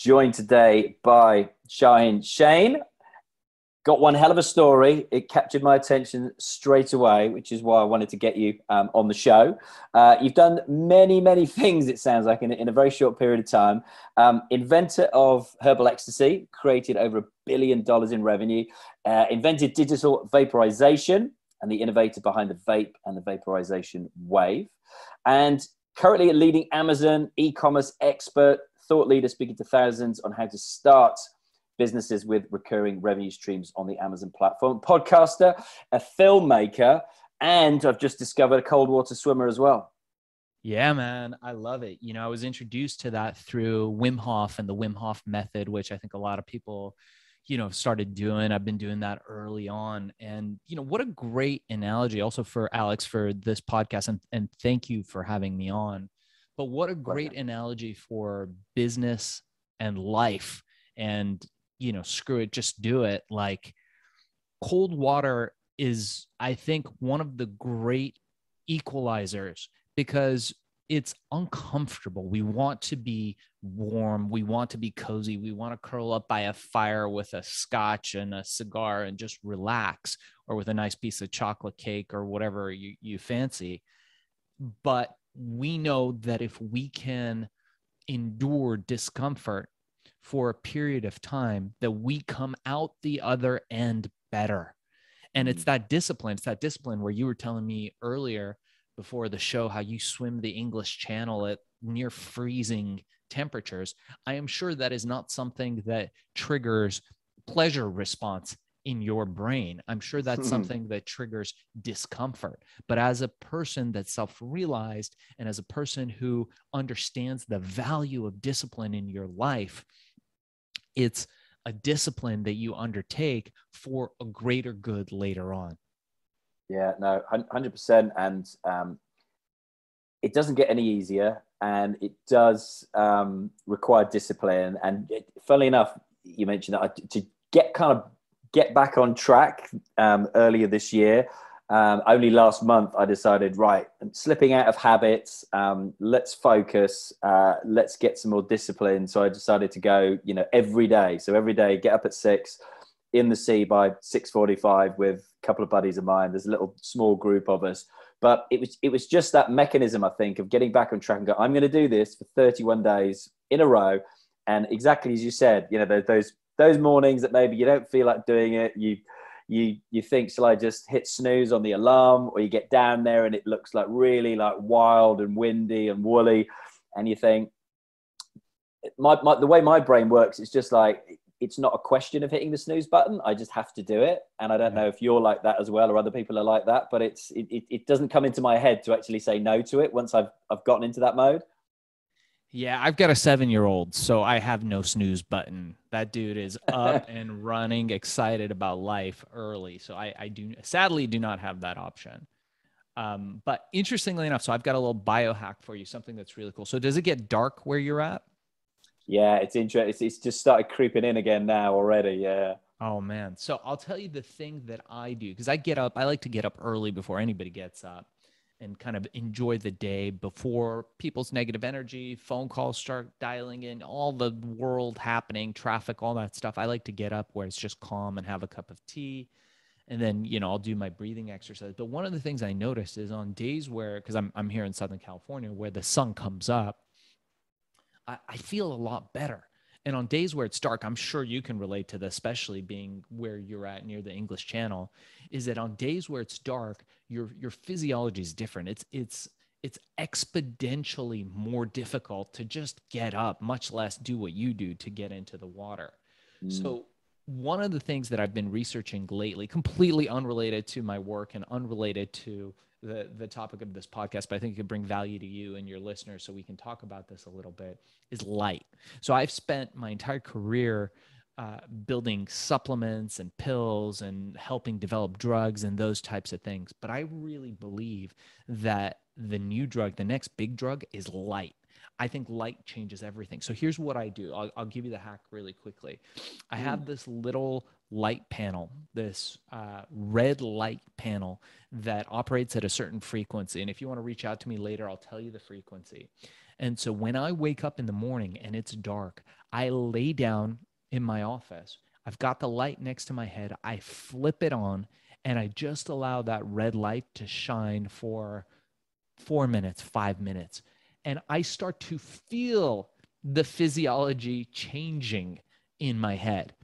joined today by Shaahin. Shane got one hell of a story. It captured my attention straight away, which is why I wanted to get you on the show. You've done many things, it sounds like, in a very short period of time. Inventor of Herbal Ecstasy, created over $1 billion in revenue, invented digital vaporization, and the innovator behind the vape and the vaporization wave. And currently a leading Amazon e-commerce expert, thought leader, speaking to thousands on how to start businesses with recurring revenue streams on the Amazon platform, podcaster, a filmmaker, and I've just discovered a cold water swimmer as well. Yeah, man, I love it. I was introduced to that through Wim Hof and the Wim Hof method, which I think a lot of people, started doing. I've been doing that early on. And, what a great analogy also for Alex for this podcast. And thank you for having me on. But what a great analogy for business and life. And screw it, just do it. Like, cold water is, I think, one of the great equalizers because it's uncomfortable. We want to be warm. We want to be cozy. We want to curl up by a fire with a scotch and a cigar and just relax, or with a nice piece of chocolate cake or whatever you fancy. But we know that if we can endure discomfort for a period of time, that we come out the other end better. And it's that discipline. It's that discipline where you were telling me earlier before the show how you swim the English Channel at near freezing temperatures. I am sure that is not something that triggers pleasure response in your brain. I'm sure that's something that triggers discomfort. But as a person that's self-realized and as a person who understands the value of discipline in your life, it's a discipline that you undertake for a greater good later on. Yeah, no, 100%. And it doesn't get any easier, and it does require discipline. And funnily enough, you mentioned that to get back on track earlier this year. Only last month, I decided, right, I'm slipping out of habits. Let's focus. Let's get some more discipline. So I decided to go, every day. So every day, get up at 6, in the sea by 6:45 with a couple of buddies of mine. There's a little small group of us. But it was just that mechanism, I think, of getting back on track and go, I'm going to do this for 31 days in a row. And exactly as you said, those mornings that maybe you don't feel like doing it, you think, shall I just hit snooze on the alarm? Or you get down there and it looks like really like wild and windy and woolly. And you think, the way my brain works, it's just like, it's not a question of hitting the snooze button. I just have to do it. And I don't know if you're like that as well, or other people are like that, but it doesn't come into my head to actually say no to it once I've gotten into that mode. Yeah, I've got a 7-year-old, so I have no snooze button. That dude is up and running, excited about life early. So I sadly do not have that option. But interestingly enough, so I've got a little biohack for you, something that's really cool. So does it get dark where you're at? Yeah, it's interesting. It's just started creeping in again now already. Yeah. Oh man. So I'll tell you the thing that I do, because I like to get up early before anybody gets up and kind of enjoy the day before people's negative energy, phone calls start dialing in, all the world happening, traffic, all that stuff. I like to get up where it's just calm and have a cup of tea. And then, I'll do my breathing exercise. But one of the things I noticed is on days where, because I'm here in Southern California, where the sun comes up, I feel a lot better. And on days where it's dark, I'm sure you can relate to this, especially being where you're at near the English Channel, is that on days where it's dark, your physiology is different. It's exponentially more difficult to just get up, much less do what you do to get into the water. So one of the things that I've been researching lately, completely unrelated to my work and unrelated to the topic of this podcast, but I think it could bring value to you and your listeners, so we can talk about this a little bit, is light. So I've spent my entire career building supplements and pills and helping develop drugs and those types of things. But I really believe that the new drug, the next big drug, is light. I think light changes everything. So here's what I do. I'll give you the hack really quickly. I have this little light panel, this red light panel that operates at a certain frequency. And if you want to reach out to me later, I'll tell you the frequency. And so when I wake up in the morning and it's dark, I lay down in my office. I've got the light next to my head. I flip it on and I just allow that red light to shine for 4 minutes, 5 minutes. And I start to feel the physiology changing in my head.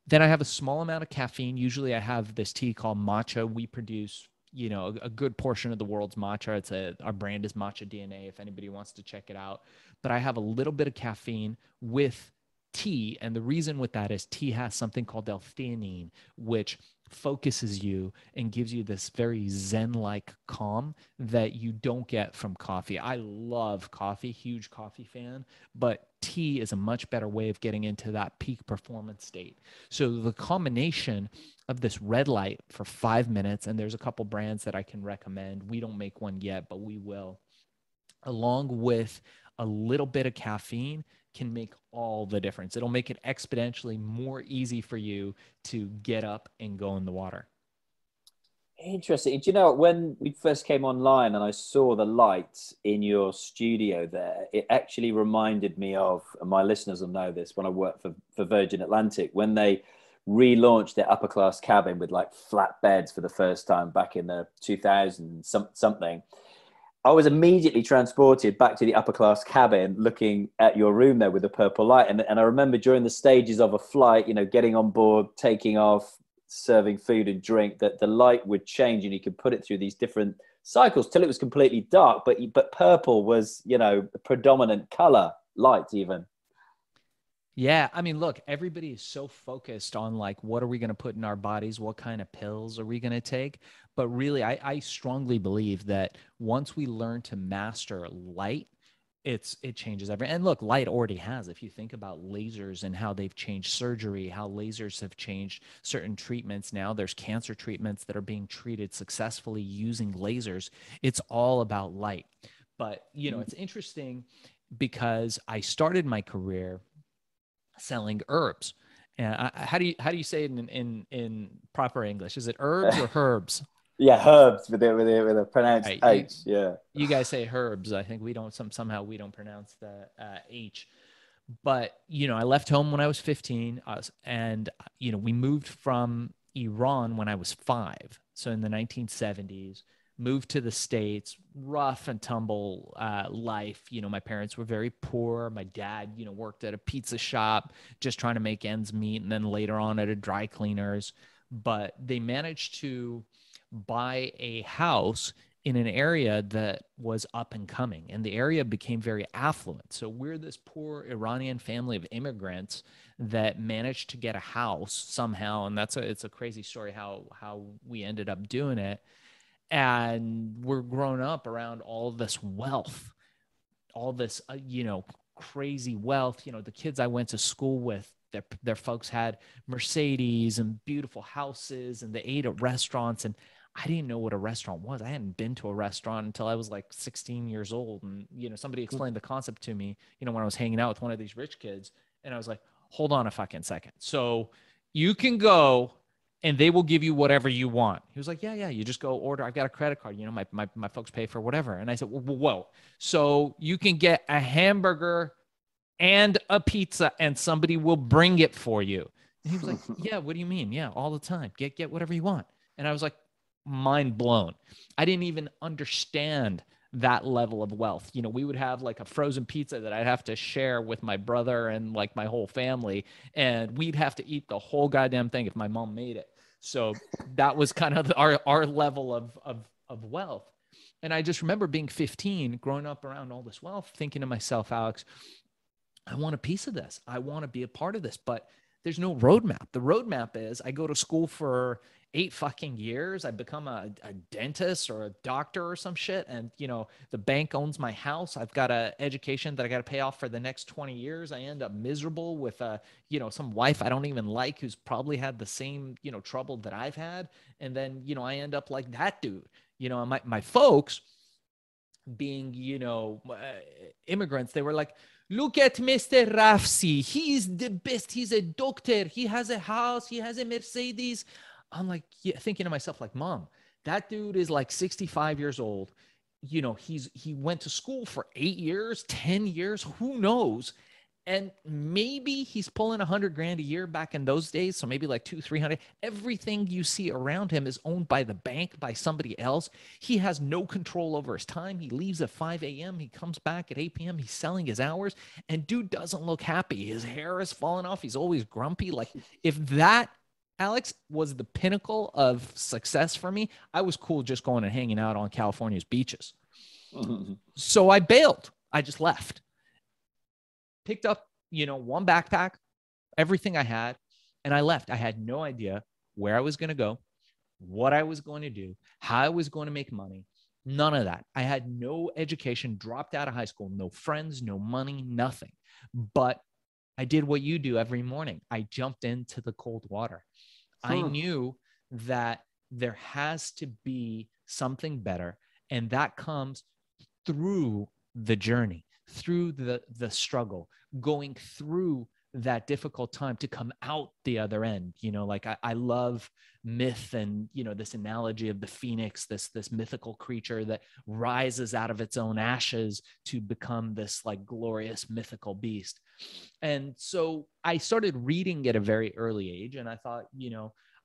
Then I have a small amount of caffeine. Usually I have this tea called matcha. We produce, a good portion of the world's matcha. Our brand is Matcha DNA if anybody wants to check it out. But I have a little bit of caffeine with tea. And the reason with that is tea has something called L-theanine, which focuses you and gives you this very zen-like calm that you don't get from coffee. I love coffee, huge coffee fan, but tea is a much better way of getting into that peak performance state. So the combination of this red light for 5 minutes, and there's a couple brands that I can recommend. We don't make one yet, but we will, along with a little bit of caffeine, can make all the difference. It'll make it exponentially more easy for you to get up and go in the water. Interesting. Do you know, when we first came online and I saw the lights in your studio there, it actually reminded me of, and my listeners will know this, when I worked for Virgin Atlantic, when they relaunched their upper class cabin with like flat beds for the first time back in the 2000 something. I was immediately transported back to the upper class cabin, looking at your room there with the purple light. And I remember during the stages of a flight, getting on board, taking off, serving food and drink, that the light would change and you could put it through these different cycles till it was completely dark. But purple was, the predominant color, light even. Yeah. I mean, look, everybody is so focused on like, what are we going to put in our bodies? What kind of pills are we going to take? But really, I strongly believe that once we learn to master light, it changes everything. And look, light already has. If you think about lasers and how they've changed surgery, how lasers have changed certain treatments now, there's cancer treatments that are being treated successfully using lasers. It's all about light. But, it's interesting because I started my career selling herbs. How do you say it in proper English? Is it herbs or herbs? Yeah, herbs with a pronounced Right. H. Yeah. You guys say herbs. I think we don't somehow we don't pronounce the H. But I left home when I was 15, and we moved from Iran when I was 5. So in the 1970s, moved to the States, rough and tumble life. My parents were very poor. My dad, worked at a pizza shop, just trying to make ends meet, and then later on at a dry cleaners. But they managed to buy a house in an area that was up and coming, and the area became very affluent. So we're this poor Iranian family of immigrants that managed to get a house somehow, and it's a crazy story how we ended up doing it. And we're grown up around all this wealth, all this crazy wealth. The kids I went to school with, their folks had Mercedes and beautiful houses, and they ate at restaurants, and I didn't know what a restaurant was. I hadn't been to a restaurant until I was like 16 years old. And, somebody explained the concept to me, when I was hanging out with one of these rich kids, and I was like, hold on a fucking second. So you can go and they will give you whatever you want. He was like, yeah, you just go order. I've got a credit card. My folks pay for whatever. And I said, whoa. So you can get a hamburger and a pizza and somebody will bring it for you. And he was like, yeah, what do you mean? Yeah, all the time. Get whatever you want. And I was like, mind blown. I didn't even understand that level of wealth. We would have like a frozen pizza that I'd have to share with my brother and like my whole family, and we'd have to eat the whole goddamn thing if my mom made it. So that was kind of our level of wealth. And I just remember being 15, growing up around all this wealth, thinking to myself, Alex, I want a piece of this. I want to be a part of this, but there's no roadmap. The roadmap is I go to school for 8 fucking years. I become a dentist or a doctor or some shit. And, the bank owns my house. I've got an education that I got to pay off for the next 20 years. I end up miserable with some wife I don't even like, who's probably had the same, trouble that I've had. And then, I end up like that dude, my folks being, immigrants, they were like, look at Mr. Rafsi. He's the best. He's a doctor. He has a house. He has a Mercedes. I'm like, thinking to myself, like, Mom, that dude is like 65 years old. He went to school for 8 years, 10 years, who knows? And maybe he's pulling 100 grand a year back in those days. So maybe like 200, 300. Everything you see around him is owned by the bank, by somebody else. He has no control over his time. He leaves at 5 a.m. He comes back at 8 p.m. He's selling his hours, and dude doesn't look happy. His hair is falling off. He's always grumpy. Like, if that, Alex, was the pinnacle of success for me, I was cool just going and hanging out on California's beaches. So I bailed. I just left. Picked up, one backpack, everything I had, and I left. I had no idea where I was going to go, what I was going to do, how I was going to make money. None of that. I had no education, dropped out of high school, no friends, no money, nothing. But I did what you do every morning. I jumped into the cold water. I knew that there has to be something better, and that comes through the journey, through the struggle, going through that difficult time to come out the other end. Like I love myth and, this analogy of the phoenix, this mythical creature that rises out of its own ashes to become this like glorious mythical beast. And so I started reading at a very early age, and I thought,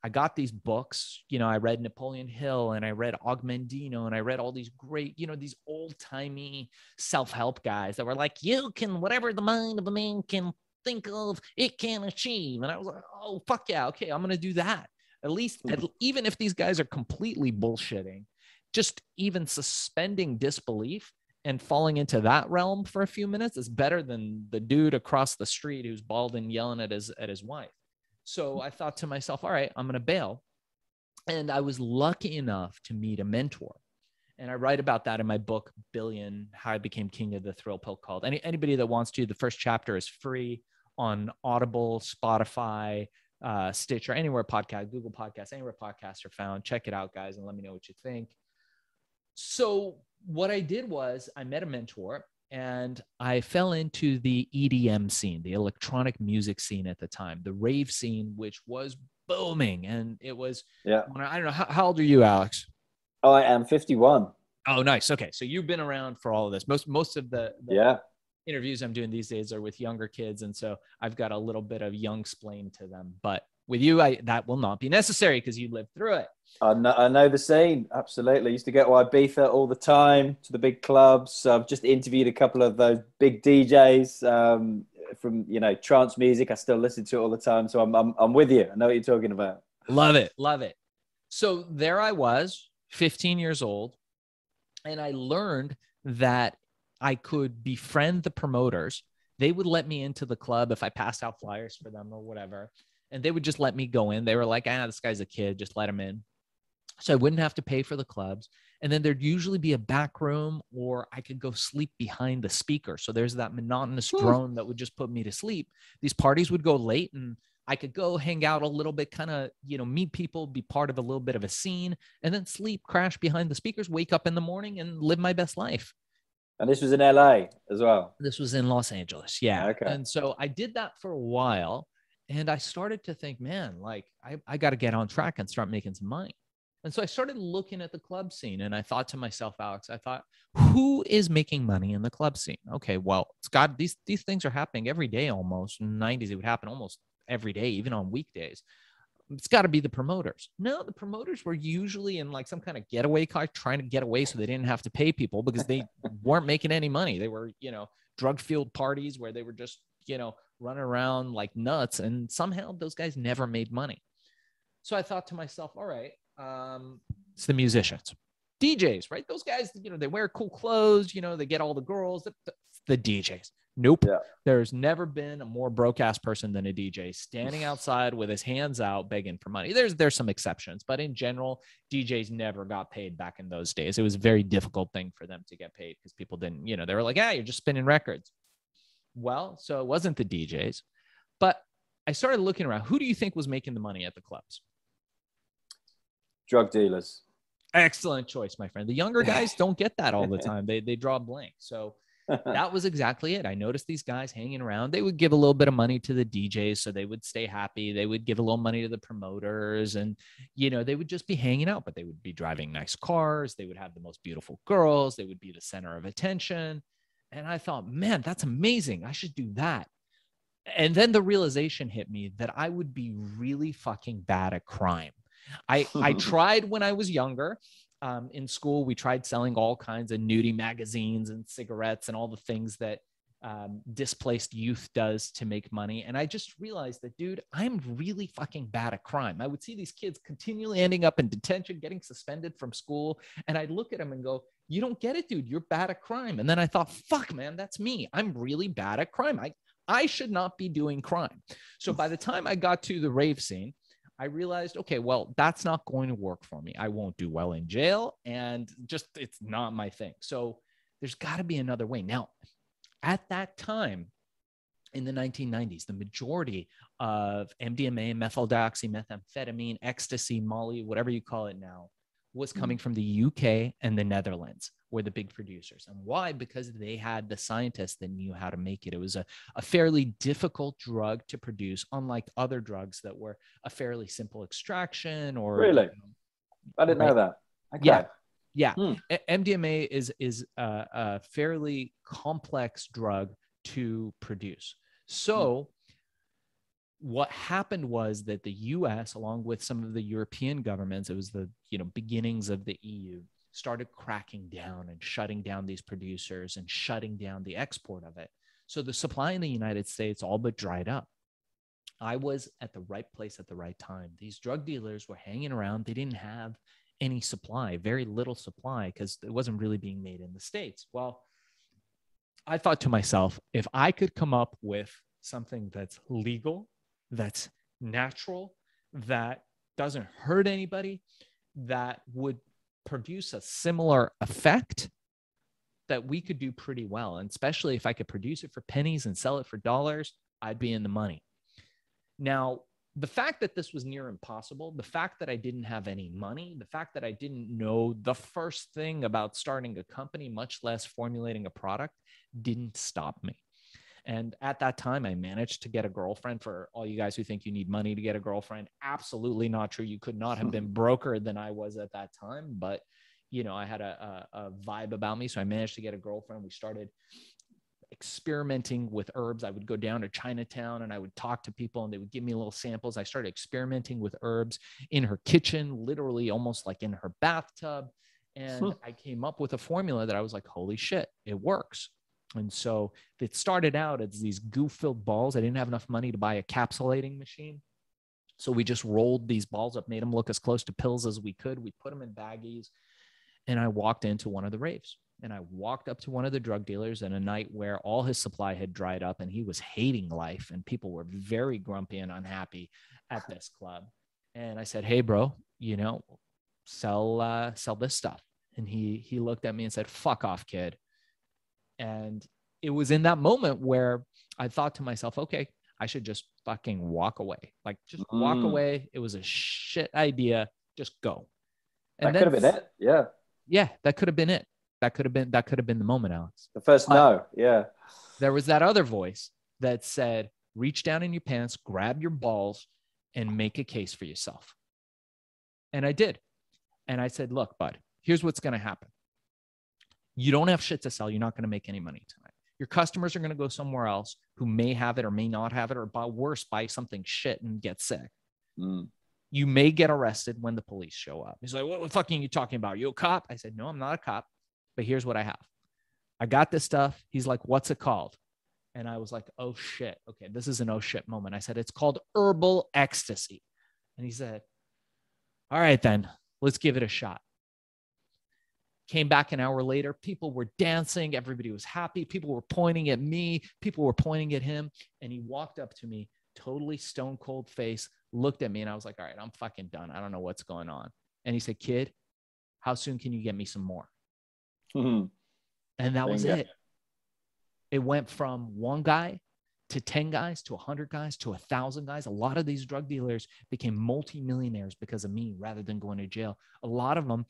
I got these books, I read Napoleon Hill, and I read Augmendino, and I read all these great, these old timey self-help guys that were like, you can, whatever the mind of a man can think of, it can achieve. And I was like, oh, fuck yeah. Okay. I'm going to do that. At least, even if these guys are completely bullshitting, just even suspending disbelief and falling into that realm for a few minutes is better than the dude across the street who's bald and yelling at his wife. So I thought to myself, all right, I'm going to bail. And I was lucky enough to meet a mentor. And I write about that in my book, Billion, How I Became King of the Thrill Pill Cult. Anybody that wants to, the first chapter is free on Audible, Spotify, Stitcher, anywhere podcast, Google Podcasts, anywhere podcasts are found. Check it out, guys, and let me know what you think. So what I did was I met a mentor, and I fell into the EDM scene, the electronic music scene at the time, the rave scene, which was booming. And it was, I don't know, how old are you, Alex? Oh, I am 51. Oh, nice. Okay. So you've been around for all of this. Most of the interviews I'm doing these days are with younger kids. And so I've got a little bit of young splain to them. But with you, that will not be necessary because you lived through it. I know the scene. Absolutely. I used to go to Ibiza all the time, to the big clubs. I've just interviewed a couple of those big DJs from, trance music. I still listen to it all the time. So I'm with you. I know what you're talking about. Love it. Love it. So there I was, 15 years old, and I learned that I could befriend the promoters. They would let me into the club if I passed out flyers for them or whatever, and they would just let me go in. They were like, this guy's a kid, just let him in. So I wouldn't have to pay for the clubs. And then there'd usually be a back room, or I could go sleep behind the speaker. So there's that monotonous drone that would just put me to sleep. These parties would go late, and I could go hang out a little bit, kind of, meet people, be part of a little bit of a scene, and then sleep, crash behind the speakers, wake up in the morning and live my best life. And this was in LA as well? This was in Los Angeles. Yeah. Okay. And so I did that for a while, and I started to think, man, like I got to get on track and start making some money. And so I started looking at the club scene, and I thought to myself, Alex, who is making money in the club scene? Okay, well, it's got these things are happening every day almost. In the 90s, it would happen almost every day, even on weekdays. It's got to be the promoters. No, the promoters were usually in like some kind of getaway car trying to get away so they didn't have to pay people because they weren't making any money. They were, drug-fueled parties where they were just, running around like nuts. And somehow those guys never made money. So I thought to myself, all right, it's the musicians, DJs, right? Those guys, they wear cool clothes, they get all the girls, the DJs. Nope. Yeah. There's never been a more broke ass person than a DJ standing outside with his hands out begging for money. There's some exceptions, but in general, DJs never got paid back in those days. It was a very difficult thing for them to get paid because people didn't, they were like, you're just spinning records. Well, so it wasn't the DJs, but I started looking around. Who do you think was making the money at the clubs? Drug dealers. Excellent choice, my friend. The younger guys don't get that all the time. They draw a blank. So that was exactly it. I noticed these guys hanging around. They would give a little bit of money to the DJs so they would stay happy. They would give a little money to the promoters, and, they would just be hanging out, but they would be driving nice cars. They would have the most beautiful girls. They would be the center of attention. And I thought, man, that's amazing. I should do that. And then the realization hit me that I would be really fucking bad at crime. I tried when I was younger. In school, we tried selling all kinds of nudie magazines and cigarettes and all the things that displaced youth does to make money. And I just realized that, dude, I'm really fucking bad at crime. I would see these kids continually ending up in detention, getting suspended from school. And I'd look at them and go, you don't get it, dude. You're bad at crime. And then I thought, fuck, man, that's me. I'm really bad at crime. I should not be doing crime. So by the time I got to the rave scene, I realized, okay, well, that's not going to work for me. I won't do well in jail, and just, it's not my thing. So there's got to be another way. Now, at that time in the 1990s, the majority of MDMA, methyldioxymethamphetamine, ecstasy, Molly, whatever you call it now, was coming from the UK and the Netherlands, were the big producers. And why? Because they had the scientists that knew how to make it. It was a fairly difficult drug to produce, unlike other drugs that were a fairly simple extraction or... Really? I didn't know that. Okay. Yeah. MDMA is a fairly complex drug to produce. So what happened was that the US, along with some of the European governments, it was the beginnings of the EU, started cracking down and shutting down these producers and shutting down the export of it. So the supply in the United States all but dried up. I was at the right place at the right time. These drug dealers were hanging around. They didn't have any supply, very little supply, because it wasn't really being made in the States. Well, I thought to myself, if I could come up with something that's legal, that's natural, that doesn't hurt anybody, that would produce a similar effect, that we could do pretty well. And especially if I could produce it for pennies and sell it for dollars, I'd be in the money. Now, the fact that this was near impossible, the fact that I didn't have any money, the fact that I didn't know the first thing about starting a company, much less formulating a product, didn't stop me. And at that time, I managed to get a girlfriend. For all you guys who think you need money to get a girlfriend, absolutely not true. You could not have been broker than I was at that time. But, I had a vibe about me. So I managed to get a girlfriend. We started experimenting with herbs. I would go down to Chinatown and I would talk to people and they would give me little samples. I started experimenting with herbs in her kitchen, literally almost like in her bathtub. And I came up with a formula that I was like, holy shit, it works. And so it started out as these goo-filled balls. I didn't have enough money to buy a capsulating machine. So we just rolled these balls up, made them look as close to pills as we could. We put them in baggies. And I walked into one of the raves. And I walked up to one of the drug dealers in a night where all his supply had dried up and he was hating life. And people were very grumpy and unhappy at this club. And I said, hey, bro, sell this stuff. And he looked at me and said, fuck off, kid. And it was in that moment where I thought to myself, okay, I should just fucking walk away. Like, just walk away. It was a shit idea. Just go. And that could have been it. Yeah. Yeah, that could have been it. That could have been the moment, Alex. The first no. Yeah. There was that other voice that said, reach down in your pants, grab your balls, and make a case for yourself. And I did. And I said, look, bud, here's what's going to happen. You don't have shit to sell. You're not going to make any money tonight. Your customers are going to go somewhere else who may have it or may not have it, or worse, buy something shit and get sick. You may get arrested when the police show up. He's like, what the fuck are you talking about? Are you a cop? I said, no, I'm not a cop, but here's what I have. I got this stuff. He's like, what's it called? And I was like, oh shit. Okay, this is an oh shit moment. I said, it's called herbal ecstasy. And he said, all right, then let's give it a shot. Came back an hour later. People were dancing. Everybody was happy. People were pointing at me. People were pointing at him. And he walked up to me, totally stone cold face, looked at me. And I was like, all right, I'm fucking done. I don't know what's going on. And he said, kid, how soon can you get me some more? And that was it. It went from one guy to 10 guys to 100 guys to 1,000 guys. A lot of these drug dealers became multimillionaires because of me rather than going to jail. A lot of them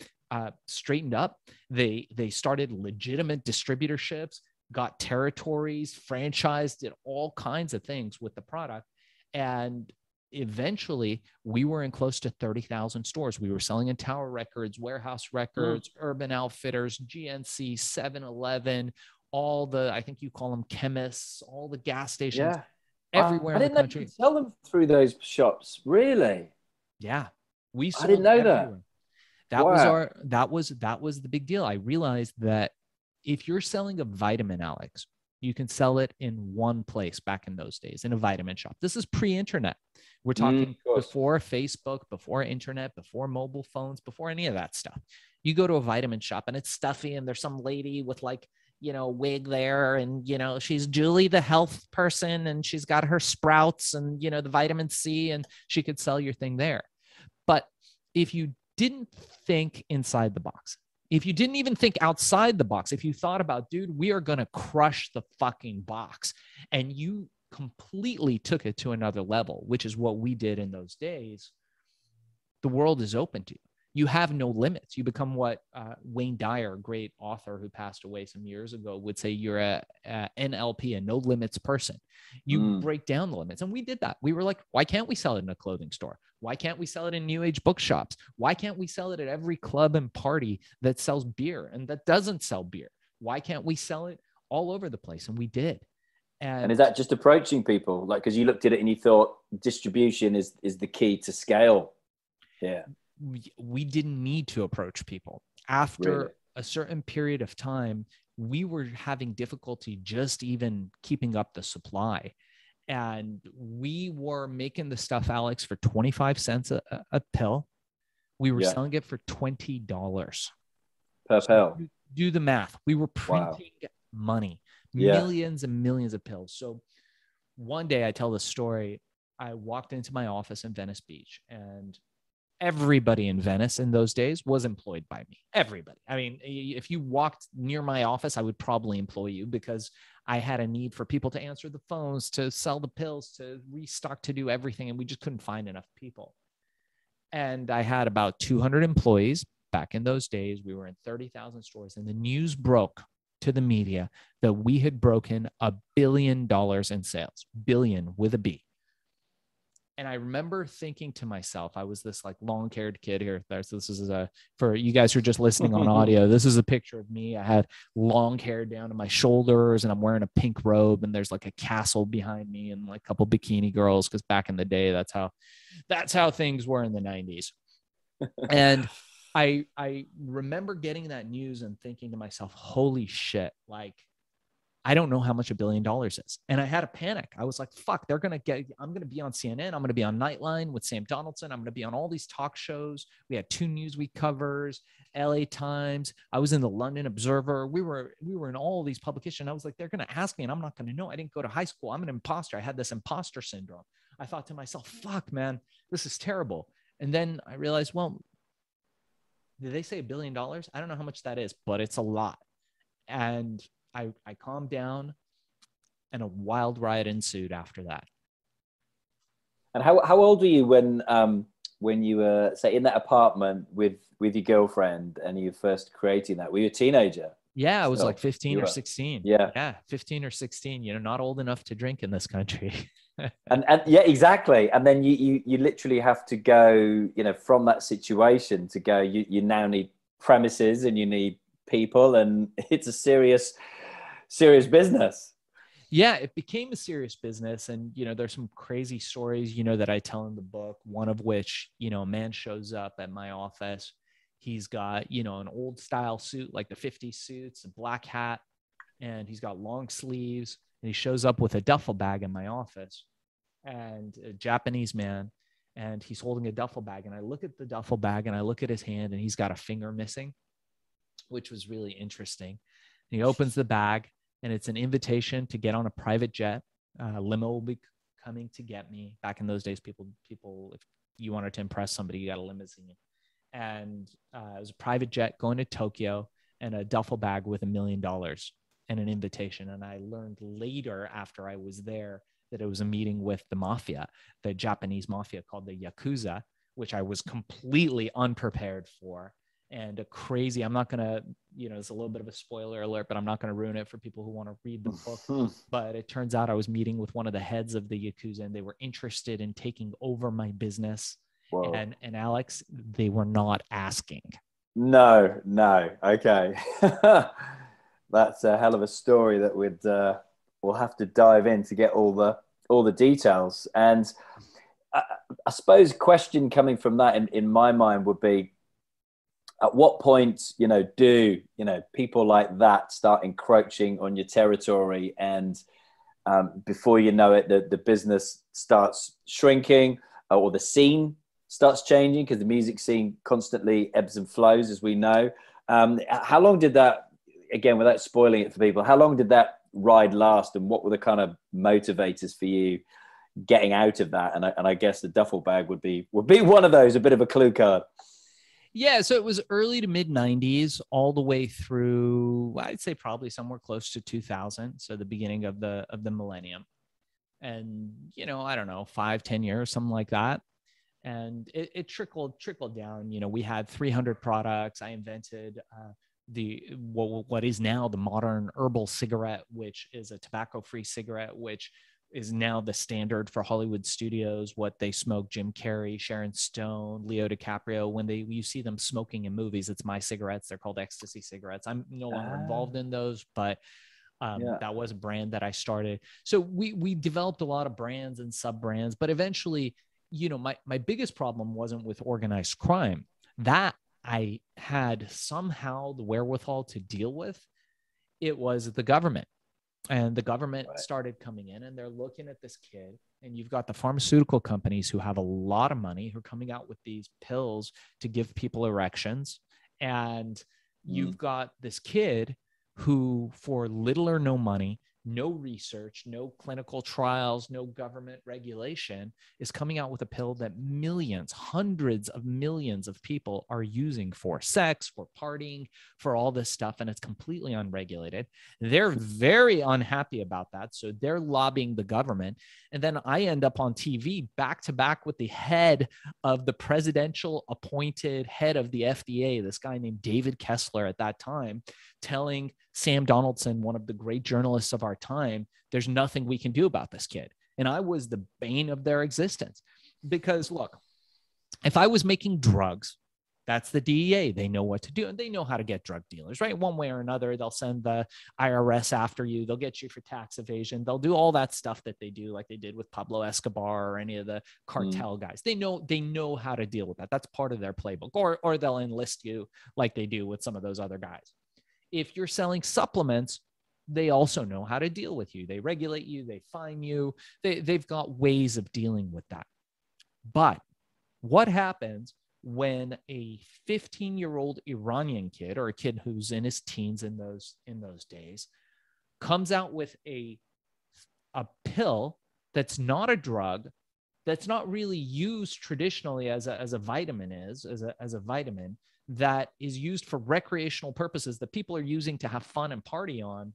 straightened up. They started legitimate distributorships, got territories, franchised, did all kinds of things with the product. And eventually we were in close to 30,000 stores. We were selling in Tower Records, Warehouse Records, Urban Outfitters, GNC, 7-Eleven, all the, I think you call them chemists, all the gas stations. everywhere I in the didn't know you country. could sell them through those shops. Really? Yeah, we I didn't sold know that. everywhere. Wow. That was the big deal. I realized that if you're selling a vitamin, Alex, you can sell it in one place back in those days, in a vitamin shop. This is pre-internet. We're talking Of course. before Facebook, before internet, before mobile phones, before any of that stuff. You go to a vitamin shop and it's stuffy and there's some lady with like, wig there, and she's Julie the health person, and she's got her sprouts and the vitamin C, and she could sell your thing there. But if you didn't think inside the box, if you didn't even think outside the box, if you thought about, dude, we are going to crush the fucking box, and you completely took it to another level, which is what we did in those days, the world is open to you. You have no limits. You become what Wayne Dyer, a great author who passed away some years ago, would say. You're a NLP, a no limits person. You break down the limits. And we did that. We were like, why can't we sell it in a clothing store? Why can't we sell it in new age bookshops? Why can't we sell it at every club and party that sells beer and that doesn't sell beer? Why can't we sell it all over the place? And we did. And is that just approaching people? Like, because you looked at it and you thought distribution is the key to scale. Yeah. We didn't need to approach people. After a certain period of time, we were having difficulty just even keeping up the supply. And we were making the stuff, Alex, for 25 cents a pill. We were selling it for $20 per pill. Do the math. We were printing money, millions and millions of pills. So one day I tell this story. I walked into my office in Venice Beach, and everybody in Venice in those days was employed by me. Everybody. I mean, if you walked near my office, I would probably employ you, because I had a need for people to answer the phones, to sell the pills, to restock, to do everything. And we just couldn't find enough people. And I had about 200 employees back in those days. We were in 30,000 stores, and the news broke to the media that we had broken $1 billion in sales, billion with a B. And I remember thinking to myself, I was this like long-haired kid here. This is for you guys who are just listening on audio, this is a picture of me. I had long hair down to my shoulders, and I'm wearing a pink robe, and there's like a castle behind me and like a couple bikini girls, because back in the day, that's how things were in the 90s. And I remember getting that news and thinking to myself, holy shit, like, I don't know how much $1 billion is. And I had a panic. I was like, fuck, I'm going to be on CNN. I'm going to be on Nightline with Sam Donaldson. I'm going to be on all these talk shows. We had 2 Newsweek covers, LA Times. I was in the London Observer. We were in all these publications. I was like, they're going to ask me and I'm not going to know. I didn't go to high school. I'm an imposter. I had this imposter syndrome. I thought to myself, fuck, man, this is terrible. And then I realized, well, did they say $1 billion? I don't know how much that is, but it's a lot. And I calmed down, and a wild riot ensued after that. And how old were you when you were, say, in that apartment with your girlfriend and you first creating that? Were you a teenager? Yeah, I was like 15 or 16. Yeah, 15 or 16. Not old enough to drink in this country. and yeah, exactly. And then you literally have to go, from that situation to go. You now need premises and you need people, and it's a serious business. Yeah, it became a serious business. And, there's some crazy stories, that I tell in the book, one of which, a man shows up at my office. He's got, an old style suit, like the 50s suits, a black hat, and he's got long sleeves, and he shows up with a duffel bag in my office, and a Japanese man, and he's holding a duffel bag. And I look at the duffel bag and I look at his hand, and he's got a finger missing, which was really interesting. And he opens the bag, and it's an invitation to get on a private jet. Limo will be coming to get me. Back in those days, people, if you wanted to impress somebody, you got a limousine. And it was a private jet going to Tokyo, and a duffel bag with $1 million and an invitation. And I learned later, after I was there, that it was a meeting with the mafia, the Japanese mafia called the Yakuza, which I was completely unprepared for. And I'm not going to, it's a little bit of a spoiler alert, but I'm not going to ruin it for people who want to read the book. But it turns out I was meeting with one of the heads of the Yakuza, and they were interested in taking over my business. Whoa. And Alex, they were not asking. No. Okay. That's a hell of a story that we'll have to dive in to get all the all the details. And I suppose a question coming from that in my mind would be, at what point, do people like that start encroaching on your territory, and before you know it, the business starts shrinking, or the scene starts changing, because the music scene constantly ebbs and flows, as we know. How long did that, again, without spoiling it for people, how long did that ride last, and what were the kind of motivators for you getting out of that? And I guess the duffel bag would be one of those, a bit of a clue card. Yeah, so it was early to mid 90s all the way through, I'd say probably somewhere close to 2000, so the beginning of the millennium. And I don't know, 5-10 years, something like that. And it trickled down. We had 300 products. I invented what is now the modern Herbal cigarette, which is a tobacco-free cigarette, which is now the standard for Hollywood studios, what they smoke. Jim Carrey, Sharon Stone, Leo DiCaprio, when you see them smoking in movies, it's my cigarettes. They're called ecstasy cigarettes. I'm no longer involved in those, but that was a brand that I started. So we developed a lot of brands and sub brands, but eventually, my biggest problem wasn't with organized crime. That I had somehow the wherewithal to deal with. It was the government. And the government started coming in, and they're looking at this kid, and you've got the pharmaceutical companies who have a lot of money, who are coming out with these pills to give people erections. And you've got this kid who, for little or no money, no research, no clinical trials, no government regulation, is coming out with a pill that millions, hundreds of millions of people are using for sex, for partying, for all this stuff. And it's completely unregulated. They're very unhappy about that. So they're lobbying the government. And then I end up on TV back to back with the head of the presidential appointed head of the FDA, this guy named David Kessler at that time, telling Sam Donaldson, one of the great journalists of our time, there's nothing we can do about this kid. And I was the bane of their existence, because look, if I was making drugs, that's the DEA. They know what to do, and they know how to get drug dealers, right? One way or another, they'll send the IRS after you. They'll get you for tax evasion. They'll do all that stuff that they do, like they did with Pablo Escobar or any of the cartel guys. They know how to deal with that. That's part of their playbook, or they'll enlist you like they do with some of those other guys. If you're selling supplements, they also know how to deal with you. They regulate you, they fine you. They've got ways of dealing with that. But what happens when a 15-year-old Iranian kid, or a kid who's in his teens in those days, comes out with a pill that's not a drug, that's not really used traditionally as a vitamin as a vitamin, that is used for recreational purposes that people are using to have fun and party on,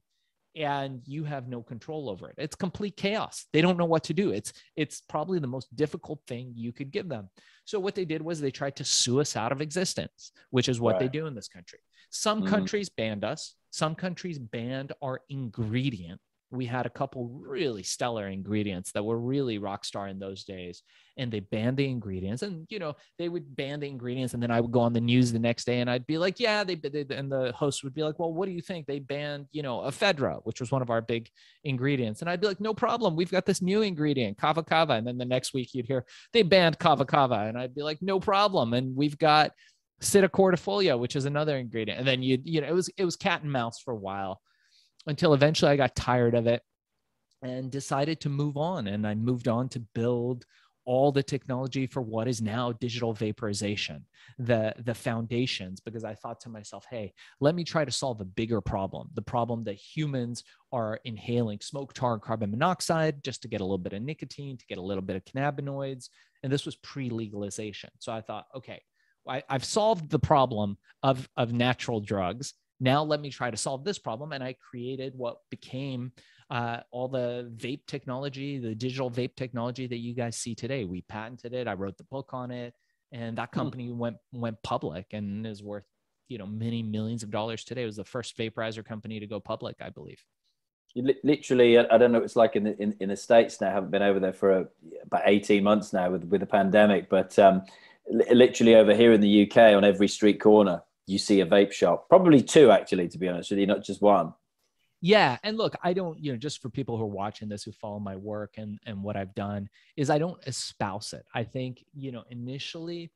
and you have no control over it? It's complete chaos. They don't know what to do. It's probably the most difficult thing you could give them. So what they did was they tried to sue us out of existence, which is what they do in this country. Some countries banned us. Some countries banned our ingredient. We had a couple really stellar ingredients that were really rock star in those days, and they banned the ingredients. And they would ban the ingredients, and then I would go on the news the next day and I'd be like, yeah, they and the host would be like, well, what do you think? They banned ephedra, which was one of our big ingredients. And I'd be like, no problem, we've got this new ingredient, kava kava. And then the next week you'd hear they banned kava kava, and I'd be like, no problem, and we've got Cidacordifolia, which is another ingredient. And then it was cat and mouse for a while, until eventually I got tired of it and decided to move on. And I moved on to build all the technology for what is now digital vaporization, the foundations, because I thought to myself, hey, let me try to solve a bigger problem, the problem that humans are inhaling smoke, tar, and carbon monoxide just to get a little bit of nicotine, to get a little bit of cannabinoids. And this was pre-legalization. So I thought, okay, I've solved the problem of natural drugs. Now let me try to solve this problem. And I created what became all the vape technology, the digital vape technology that you guys see today. We patented it. I wrote the book on it, and that company went public and is worth, many millions of dollars today. It was the first vaporizer company to go public, I believe. You literally, I don't know what it's like in the States now. I haven't been over there for about 18 months now with the pandemic, but literally over here in the UK, on every street corner, you see a vape shop. Probably two, actually, to be honest with you, not just one. Yeah. And look, I don't, just for people who are watching this, who follow my work and what I've done, is I don't espouse it. I think, initially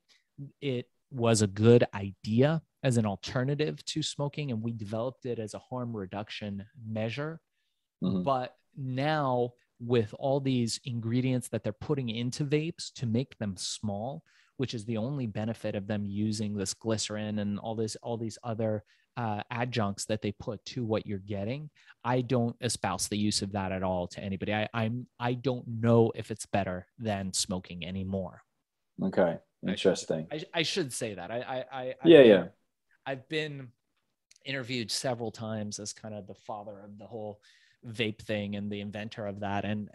it was a good idea as an alternative to smoking, and we developed it as a harm reduction measure. Mm-hmm. But now, with all these ingredients that they're putting into vapes to make them small, which is the only benefit of them using this glycerin and all these other adjuncts that they put to what you're getting, I don't espouse the use of that at all to anybody. I don't know if it's better than smoking anymore. Okay, interesting. I should say that. I've been interviewed several times as kind of the father of the whole vape thing and the inventor of that, and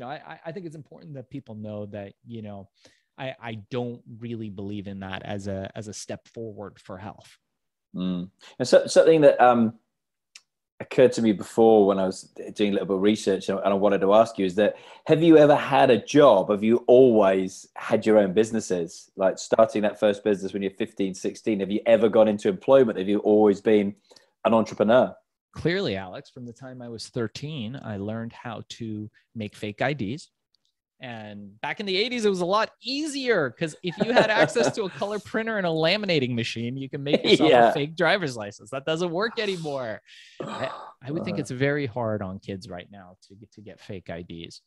I think it's important that people know that I don't really believe in that as a step forward for health. And so, something that occurred to me before when I was doing a little bit of research, and I wanted to ask you, is that, have you ever had a job? Have you always had your own businesses? Like starting that first business when you're 15, 16, have you ever gone into employment? Have you always been an entrepreneur? Clearly, Alex, from the time I was 13, I learned how to make fake IDs. And back in the 80s, it was a lot easier because if you had access to a color printer and a laminating machine, you can make yourself a fake driver's license. That doesn't work anymore. I would think it's very hard on kids right now to get fake IDs.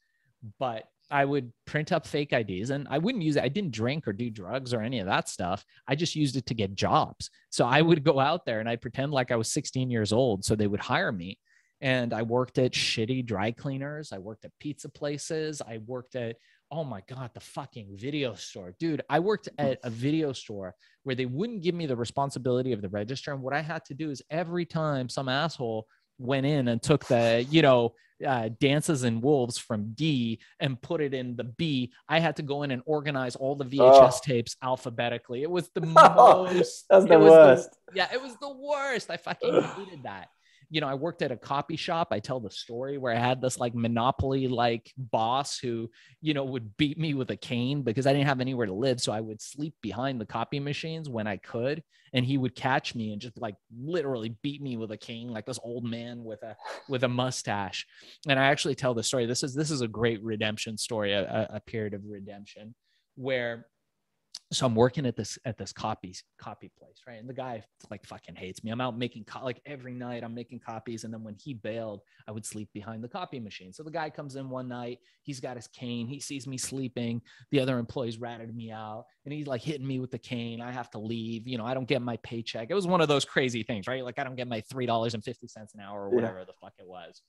But I would print up fake IDs, and I wouldn't use it. I didn't drink or do drugs or any of that stuff. I just used it to get jobs. So I would go out there and I'd pretend like I was 16 years old so they would hire me. And I worked at shitty dry cleaners. I worked at pizza places. I worked at, oh my God, the fucking video store. Dude, I worked at a video store where they wouldn't give me the responsibility of the register. And what I had to do is every time some asshole went in and took the, Dances and Wolves from D and put it in the B, I had to go in and organize all the VHS tapes alphabetically. It was the most. That's the worst. It was the worst. I fucking hated that. I worked at a copy shop. I tell the story where I had this like Monopoly like boss who, would beat me with a cane because I didn't have anywhere to live. So I would sleep behind the copy machines when I could. And he would catch me and just like literally beat me with a cane, like this old man with a mustache. And I actually tell the story. This is a great redemption story, a period of redemption where, so I'm working at this copy place, right? And the guy like fucking hates me. I'm out making like every night I'm making copies. And then when he bailed, I would sleep behind the copy machine. So the guy comes in one night, he's got his cane. He sees me sleeping. The other employees ratted me out and he's like hitting me with the cane. I have to leave. I don't get my paycheck. It was one of those crazy things, right? Like I don't get my $3.50 an hour or whatever the fuck it was.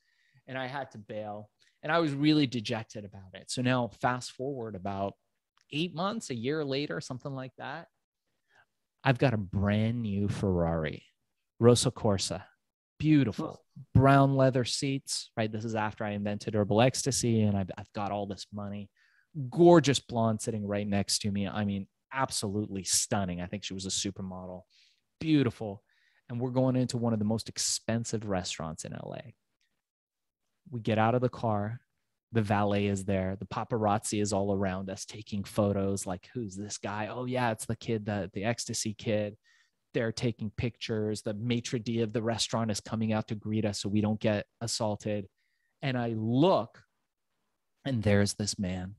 And I had to bail and I was really dejected about it. So now fast forward about 8 months, a year later, something like that, I've got a brand new Ferrari, Rosso Corsa, beautiful brown leather seats, right? This is after I invented herbal ecstasy and I've got all this money, gorgeous blonde sitting right next to me. I mean, absolutely stunning. I think she was a supermodel, beautiful. And we're going into one of the most expensive restaurants in LA. We get out of the car. The valet is there. The paparazzi is all around us taking photos. Like, who's this guy? Oh yeah, it's the kid, the ecstasy kid. They're taking pictures. The maitre d' of the restaurant is coming out to greet us so we don't get assaulted. And I look and there's this man,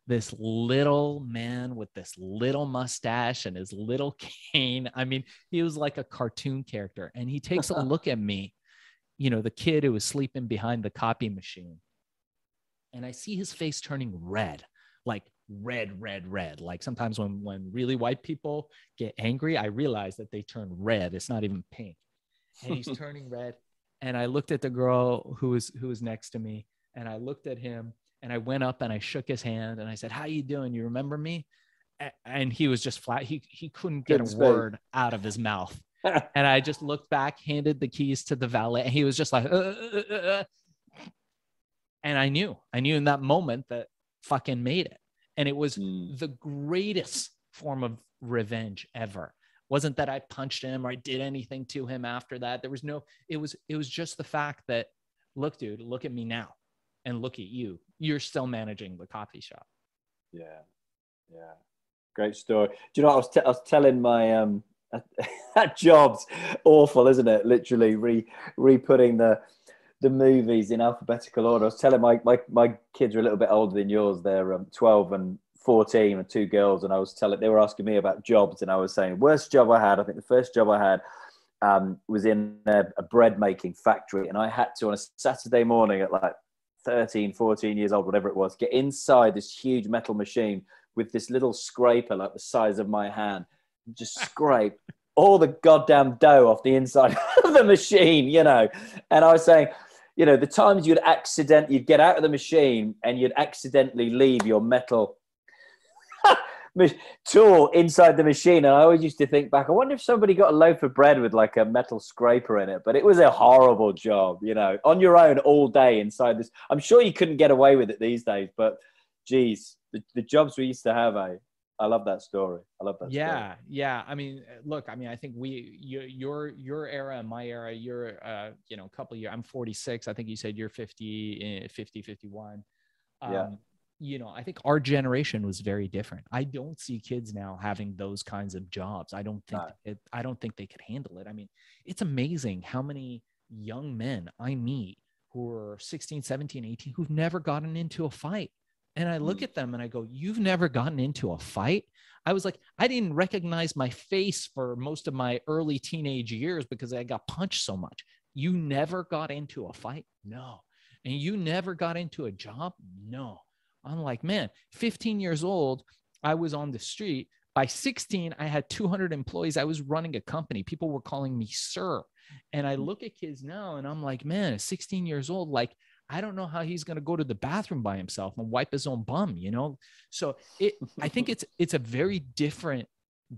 this little man with this little mustache and his little cane. I mean, he was like a cartoon character. And he takes a look at me, the kid who was sleeping behind the copy machine. And I see his face turning red, like red. Like sometimes when really white people get angry, I realize that they turn red. It's not even pink. And he's turning red. And I looked at the girl who was next to me and I looked at him and I went up and I shook his hand and I said, "How you doing? You remember me?" And he was just flat. He couldn't get a word out of his mouth. And I just looked back, handed the keys to the valet. And he was just like, And I knew in that moment that fucking made it. And it was the greatest form of revenge ever. Wasn't that I punched him or I did anything to him after that. There was no, it was just the fact that, look, dude, look at me now and look at you. You're still managing the coffee shop. Yeah. Great story. Do you know, I was telling my, that job's awful, isn't it? Literally re-putting the the movies in alphabetical order. I was telling my kids are a little bit older than yours. They're 12 and 14 and two girls. And I was telling, they were asking me about jobs. And I was saying, worst job I had, I think the first job I had was in a bread making factory. And I had to, on a Saturday morning at like 13, 14 years old, whatever it was, get inside this huge metal machine with this little scraper like the size of my hand, just scrape all the goddamn dough off the inside of the machine, you know. And I was saying, you know, the times you'd get out of the machine and you'd accidentally leave your metal tool inside the machine. And I always used to think back, I wonder if somebody got a loaf of bread with like a metal scraper in it. But it was a horrible job, you know, on your own all day inside this. I'm sure you couldn't get away with it these days, but geez, the jobs we used to have, I love that story. I love that story. Yeah. I mean, look, I mean, I think your era and my era, you're, you know, a couple of years, I'm 46. I think you said you're 51. You know, I think our generation was very different. I don't see kids now having those kinds of jobs. I don't think they could handle it. I mean, it's amazing how many young men I meet who are 16, 17, 18, who've never gotten into a fight. And I look at them and I go, you've never gotten into a fight? I was like, I didn't recognize my face for most of my early teenage years because I got punched so much. You never got into a fight? No. And you never got into a job? No. I'm like, man, 15 years old, I was on the street. By 16, I had 200 employees. I was running a company. People were calling me sir. And I look at kids now and I'm like, man, at 16 years old, like, I don't know how he's going to go to the bathroom by himself and wipe his own bum, you know? So I think it's a very different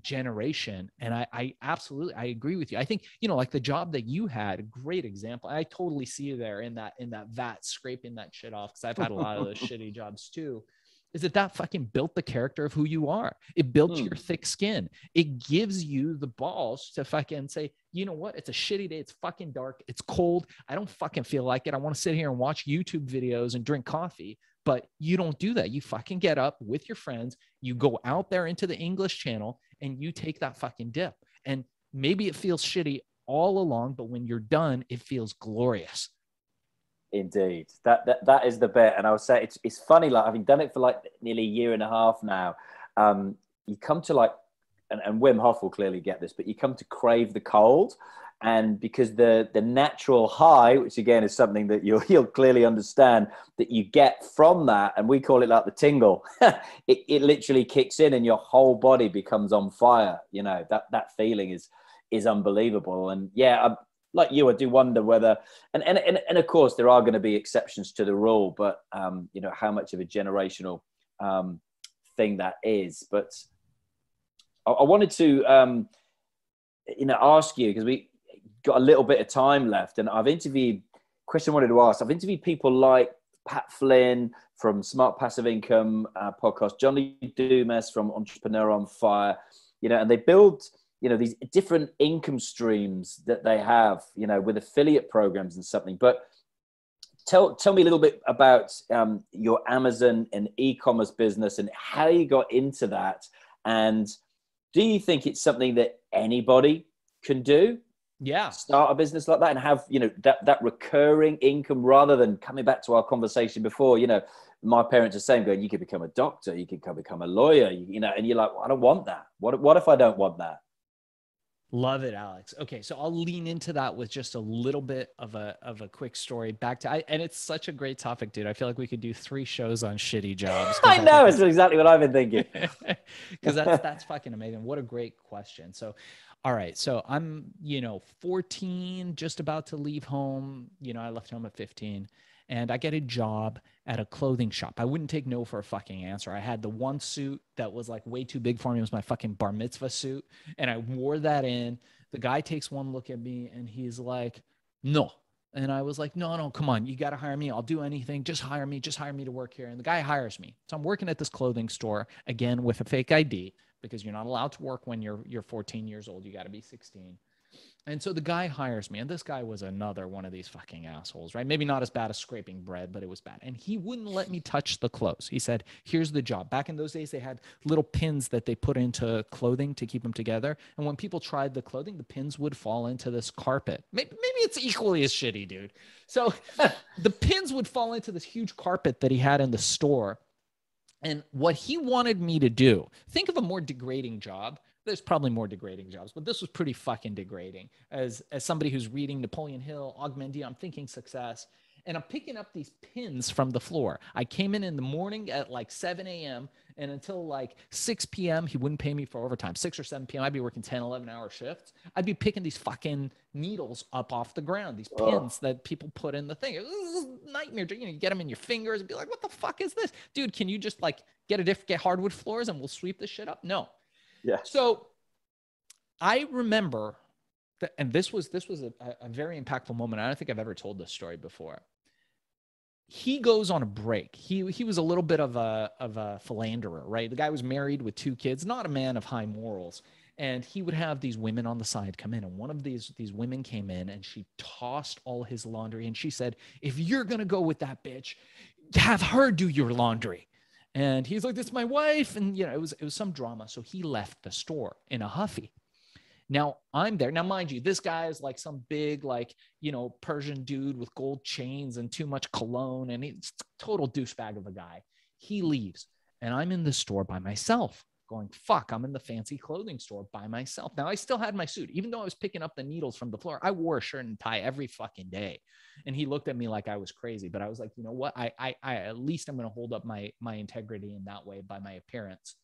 generation. And I absolutely, I agree with you. I think, you know, like the job that you had, a great example. I totally see you there in that vat scraping that shit off. Cause I've had a lot of those shitty jobs too. Is that fucking built the character of who you are. It built your thick skin. It gives you the balls to fucking say, you know what? It's a shitty day. It's fucking dark. It's cold. I don't fucking feel like it. I want to sit here and watch YouTube videos and drink coffee. But you don't do that. You fucking get up with your friends. You go out there into the English Channel and you take that fucking dip. And maybe it feels shitty all along, but when you're done, it feels glorious. Indeed, that is the bit. And I would say it's funny, like having done it for like nearly a year and a half now, you come to like, and Wim Hof will clearly get this, but you come to crave the cold. And because the natural high, which again is something that you'll clearly understand, that you get from that, and we call it like the tingle, it literally kicks in and your whole body becomes on fire. You know, that feeling is unbelievable. And yeah, like you, I do wonder whether, and of course there are going to be exceptions to the rule, but you know, how much of a generational thing that is. But I wanted to, you know, ask you, because we got a little bit of time left, and I've interviewed people like Pat Flynn from Smart Passive Income podcast, Johnny Dumas from Entrepreneur on Fire, you know, and they build, you know, these different income streams that they have, you know, with affiliate programs and something. But tell me a little bit about your Amazon and e-commerce business and how you got into that. And do you think it's something that anybody can do? Yeah. Start a business like that and have, you know, that recurring income, rather than coming back to our conversation before, you know, my parents are saying, going, you could become a doctor, you could become a lawyer, you know, and you're like, well, I don't want that. What if I don't want that? Love it, Alex. Okay, so I'll lean into that with just a little bit of a quick story back to, and it's such a great topic, dude. I feel like we could do 3 shows on shitty jobs. I know, it's exactly what I've been thinking. Because that's fucking amazing. What a great question. So, all right, so I'm, you know, 14, just about to leave home. You know, I left home at 15. And I get a job at a clothing shop. I wouldn't take no for a fucking answer. I had the one suit that was like way too big for me. It was my fucking bar mitzvah suit. And I wore that in. The guy takes one look at me and he's like, no. And I was like, no, come on. You got to hire me. I'll do anything. Just hire me to work here. And the guy hires me. So I'm working at this clothing store, again, with a fake ID, because you're not allowed to work when you're 14 years old. You got to be 16. And so the guy hires me, and this guy was another one of these fucking assholes, right? Maybe not as bad as scraping bread, but it was bad. And he wouldn't let me touch the clothes. He said, here's the job. Back in those days, they had little pins that they put into clothing to keep them together. And when people tried the clothing, the pins would fall into this carpet. Maybe it's equally as shitty, dude. So the pins would fall into this huge carpet that he had in the store. And what he wanted me to do, think of a more degrading job. There's probably more degrading jobs, but this was pretty fucking degrading. As somebody who's reading Napoleon Hill, Ogmendier, I'm thinking success, and I'm picking up these pins from the floor. I came in the morning at like 7 a.m. and until like 6 p.m., he wouldn't pay me for overtime. 6 or 7 p.m., I'd be working 10, 11-hour shifts. I'd be picking these fucking needles up off the ground, these pins that people put in the thing. It was a nightmare. You know, you get them in your fingers and be like, what the fuck is this? Dude, can you just like get hardwood floors and we'll sweep this shit up? No. Yeah. So I remember that, and this was a very impactful moment. I don't think I've ever told this story before. He goes on a break. He was a little bit of a philanderer, right? The guy was married with 2 kids, not a man of high morals. And he would have these women on the side come in. And one of these women came in and she tossed all his laundry. And she said, if you're going to go with that bitch, have her do your laundry. And he's like, this is my wife. And, you know, it was some drama. So he left the store in a huffy. Now I'm there. Now, mind you, this guy is like some big, like, you know, Persian dude with gold chains and too much cologne. And he's a total douchebag of a guy. He leaves and I'm in the store by myself going, fuck, I'm in the fancy clothing store by myself. Now I still had my suit, even though I was picking up the needles from the floor. I wore a shirt and tie every fucking day. And he looked at me like I was crazy, but I was like, you know what? I at least I'm going to hold up my integrity in that way by my appearance.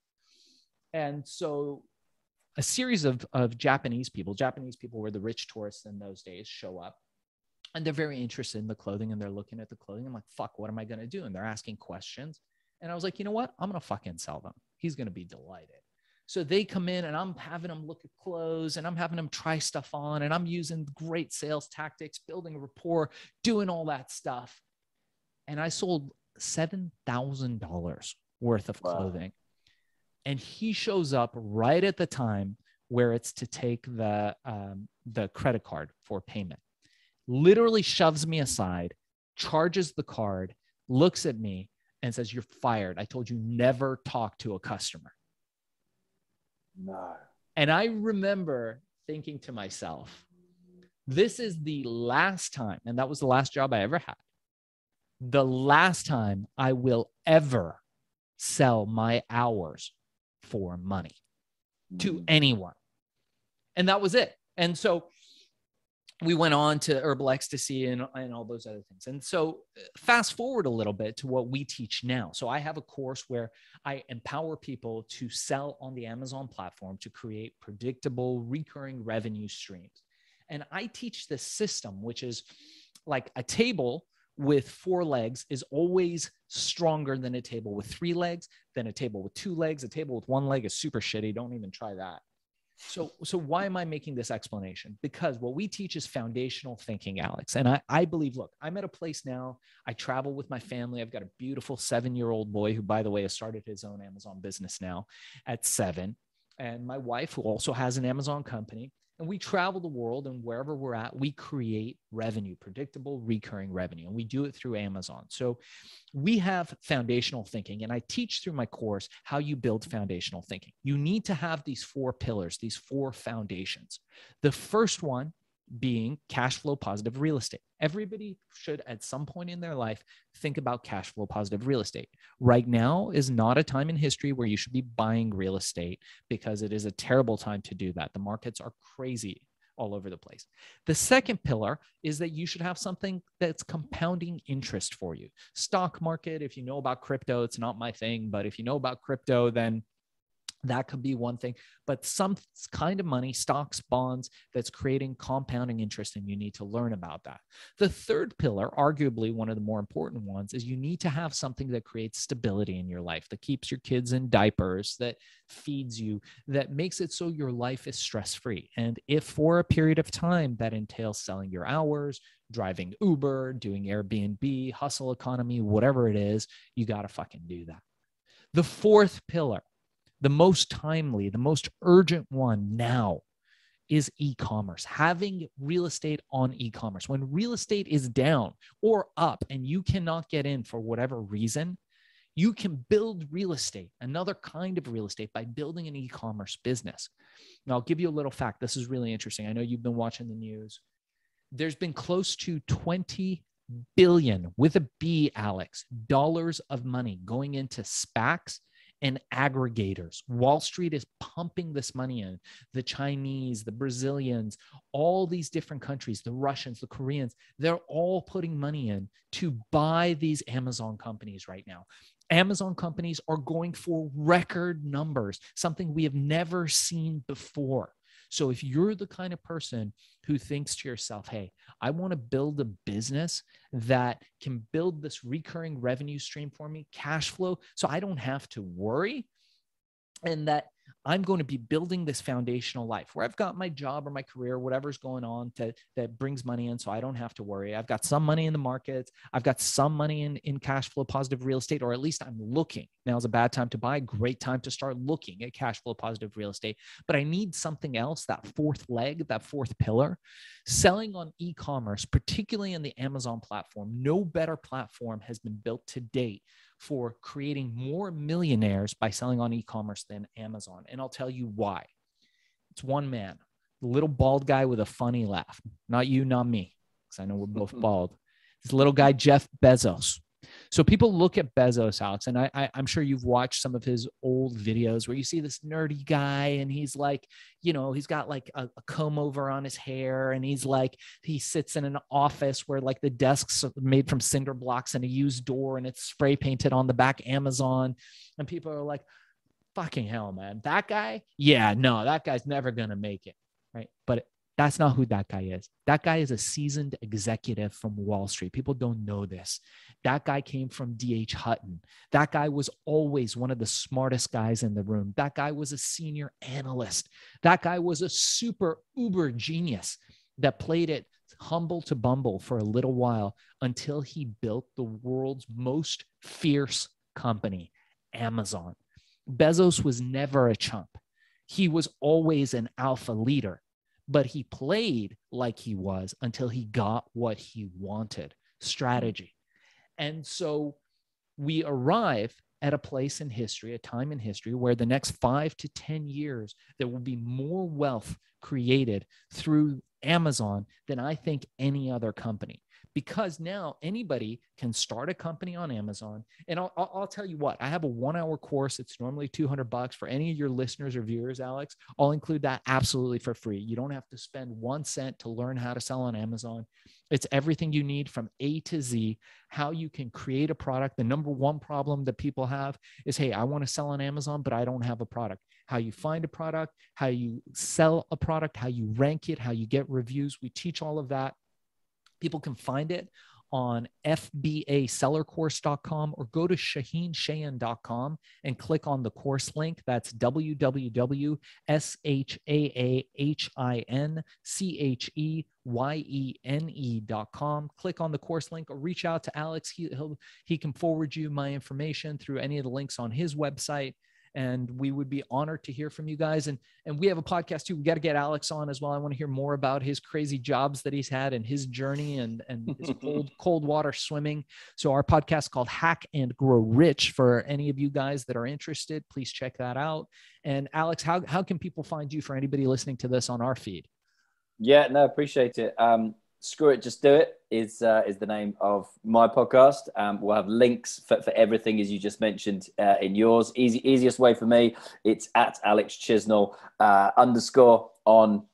And so a series of Japanese people were the rich tourists in those days, show up and they're very interested in the clothing and they're looking at the clothing. I'm like, fuck, what am I going to do? And they're asking questions. And I was like, you know what? I'm going to fucking sell them. He's going to be delighted. So they come in and I'm having them look at clothes and I'm having them try stuff on and I'm using great sales tactics, building a rapport, doing all that stuff. And I sold $7,000 worth of clothing. And he shows up right at the time where it's to take the credit card for payment. Literally shoves me aside, charges the card, looks at me and says, you're fired. I told you never talk to a customer. No. And I remember thinking to myself, this is the last time, and that was the last job I ever had, the last time I will ever sell my hours for money to anyone. And that was it. And so we went on to Herbal Ecstasy and all those other things. And so fast forward a little bit to what we teach now. So I have a course where I empower people to sell on the Amazon platform to create predictable recurring revenue streams. And I teach this system, which is like a table with 4 legs is always stronger than a table with 3 legs, than a table with 2 legs. A table with 1 leg is super shitty. Don't even try that. So why am I making this explanation? Because what we teach is foundational thinking, Alex. And I believe, look, I'm at a place now. I travel with my family. I've got a beautiful 7-year-old boy who, by the way, has started his own Amazon business now at 7. And my wife, who also has an Amazon company. And we travel the world, and wherever we're at, we create revenue, predictable, recurring revenue, and we do it through Amazon. So we have foundational thinking, and I teach through my course how you build foundational thinking. You need to have these 4 pillars, these 4 foundations. The first one being cash flow positive real estate. Everybody should, at some point in their life, think about cash flow positive real estate. Right now is not a time in history where you should be buying real estate because it is a terrible time to do that. The markets are crazy all over the place. The second pillar is that you should have something that's compounding interest for you. Stock market, if you know about crypto, it's not my thing, but if you know about crypto, then that could be one thing, but some kind of money, stocks, bonds, that's creating compounding interest, and you need to learn about that. The third pillar, arguably one of the more important ones, is you need to have something that creates stability in your life, that keeps your kids in diapers, that feeds you, that makes it so your life is stress-free. And if for a period of time that entails selling your hours, driving Uber, doing Airbnb, hustle economy, whatever it is, you got to fucking do that. The fourth pillar, the most timely, the most urgent one now, is e-commerce, having real estate on e-commerce. When real estate is down or up and you cannot get in for whatever reason, you can build real estate, another kind of real estate, by building an e-commerce business. Now, I'll give you a little fact. This is really interesting. I know you've been watching the news. There's been close to 20 billion, with a B, Alex, dollars of money going into SPACs and aggregators. Wall Street is pumping this money in. The Chinese, the Brazilians, all these different countries, the Russians, the Koreans, they're all putting money in to buy these Amazon companies right now. Amazon companies are going for record numbers, something we have never seen before. So if you're the kind of person who thinks to yourself, hey, I want to build a business that can build this recurring revenue stream for me, cash flow, so I don't have to worry, and that I'm going to be building this foundational life where I've got my job or my career, whatever's going on that brings money in, so I don't have to worry. I've got some money in the markets. I've got some money in cash flow positive real estate, or at least I'm looking. Now's a bad time to buy, great time to start looking at cash flow positive real estate. But I need something else, that fourth leg, that fourth pillar. Selling on e-commerce, particularly in the Amazon platform, no better platform has been built to date for creating more millionaires by selling on e-commerce than Amazon. And I'll tell you why. It's one man, the little bald guy with a funny laugh. Not you, not me, because I know we're both bald. This little guy, Jeff Bezos. So people look at Bezos, Alex, and I'm sure you've watched some of his old videos where you see this nerdy guy and he's like, you know, he's got like a comb over on his hair, and he's like, he sits in an office where like the desks are made from cinder blocks and a used door, and it's spray painted on the back Amazon. And people are like, fucking hell, man, that guy? Yeah, no, that guy's never going to make it. Right. But that's not who that guy is. That guy is a seasoned executive from Wall Street. People don't know this. That guy came from D.H. Hutton. That guy was always one of the smartest guys in the room. That guy was a senior analyst. That guy was a super uber genius that played it humble to bumble for a little while until he built the world's most fierce company, Amazon. Bezos was never a chump. He was always an alpha leader. But he played like he was until he got what he wanted, strategy. And so we arrive at a place in history, a time in history where the next 5 to 10 years, there will be more wealth created through Amazon than I think any other company. Because now anybody can start a company on Amazon. And I'll tell you what, I have a 1-hour course. It's normally $200 for any of your listeners or viewers, Alex. I'll include that absolutely for free. You don't have to spend 1 cent to learn how to sell on Amazon. It's everything you need from A to Z, how you can create a product. The number one problem that people have is, hey, I want to sell on Amazon, but I don't have a product. How you find a product, how you sell a product, how you rank it, how you get reviews. We teach all of that. People can find it on fbasellercourse.com or go to shaahin and click on the course link. That's www.shaahincheyene.com. Click on the course link or reach out to Alex. He can forward you my information through any of the links on his website. And we would be honored to hear from you guys. And we have a podcast too. We got to get Alex on as well. I want to hear more about his crazy jobs that he's had and his journey and his cold water swimming. So our podcast is called Hack and Grow Rich. For any of you guys that are interested, please check that out. And Alex, how can people find you for anybody listening to this on our feed? Yeah, no, appreciate it. Screw It, Just Do It is the name of my podcast. We'll have links for everything, as you just mentioned, in yours. Easiest way for me, it's at Alex Chisnall _ on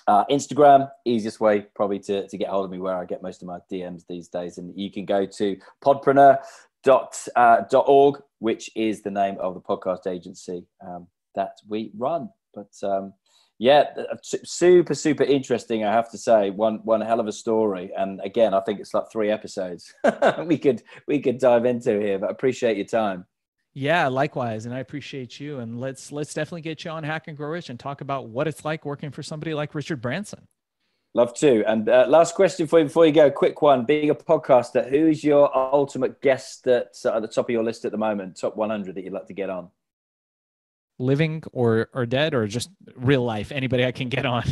Instagram. Easiest way probably to get hold of me, where I get most of my DMs these days. And you can go to podpreneur.org, which is the name of the podcast agency that we run. But yeah, super interesting, I have to say. One hell of a story. And again, I think it's like 3 episodes we could dive into here, but appreciate your time. Yeah, likewise. And I appreciate you. And let's definitely get you on Hack and Grow Rich and talk about what it's like working for somebody like Richard Branson. Love to. And last question for you before you go, quick one. Being a podcaster, who's your ultimate guest that's at the top of your list at the moment, top 100 that you'd like to get on? living or dead, or just real life? Anybody I can get on.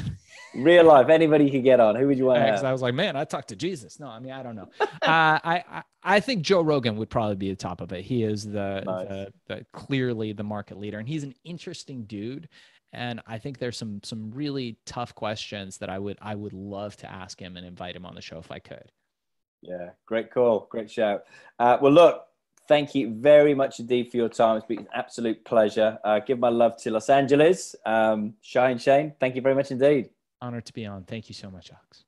Real life, anybody you could get on. Who would you want to Because have? I was like, man, I talked to Jesus. No, I mean, I don't know. I think Joe Rogan would probably be the top of it. He is Nice. the clearly the market leader, and he's an interesting dude. And I think there's some really tough questions that I would love to ask him and invite him on the show if I could. Yeah, great call. Great shout. Well, look, thank you very much indeed for your time. It's been an absolute pleasure. Give my love to Los Angeles. Shaahin, Shane, thank you very much indeed. Honored to be on. Thank you so much, Alex.